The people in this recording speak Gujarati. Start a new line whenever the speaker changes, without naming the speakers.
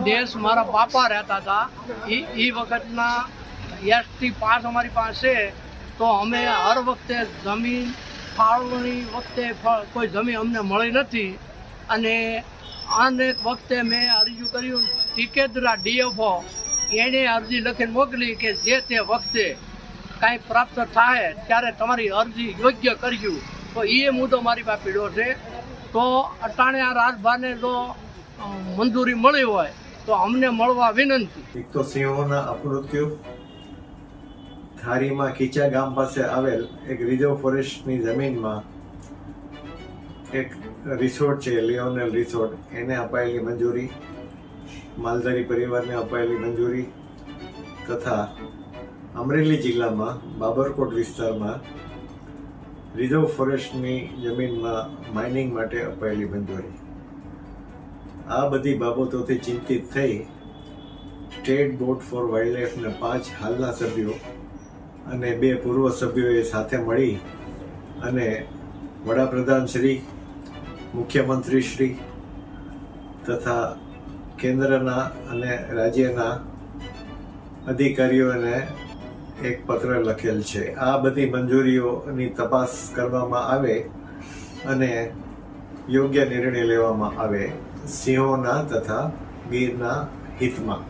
દેશ મારા બાપા રહેતા હતા એ વખતના એસટી પાસ અમારી પાસે, તો અમે હર વખતે જમીન ફાળવણી વખતે કોઈ જમીન અમને મળી નથી. અને અનેક વખતે મેં અરજી કર્યું, ટીકેદરા ડીએફઓ એણે અરજી લખીને મોકલી કે જે તે વખતે કાંઈ પ્રાપ્ત થાય ત્યારે તમારી અરજી યોગ્ય કરજો. તો એ મુદ્દો મારી પાસે પીડ્યો છે. તો અટાણે આ રાજભાને જો મંજૂરી મળી હોય તો અમને મળવા વિનંતી.
એક તો સિંહોના અપમૃત્યુ, થારીમાં કીચા ગામ પાસે આવેલ એક રિઝર્વ ફોરેસ્ટની જમીનમાં એક રિસોર્ટ છે, લિયોનેલ રિસોર્ટ, એને અપાયેલી મંજૂરી, માલધારી પરિવારને અપાયેલી મંજૂરી, તથા અમરેલી જિલ્લામાં બાબરકોટ વિસ્તારમાં રિઝર્વ ફોરેસ્ટની જમીનમાં માઇનિંગ માટે અપાયેલી મંજૂરી. આ બધી બાબતોથી ચિંતિત થઈ સ્ટેટ બોર્ડ ફોર વાઇલ્ડલાઇફના 5 હાલના સભ્યો અને 2 પૂર્વ સભ્યોએ સાથે મળી અને વડાપ્રધાન શ્રી, મુખ્યમંત્રી શ્રી તથા કેન્દ્રના અને રાજ્યના અધિકારીઓને એક પત્ર લખેલ છે. આ બધી મંજૂરીઓની તપાસ કરવામાં આવે અને યોગ્ય નિર્ણય લેવામાં આવે સિંહોના તથા ગીરના હિતમાં.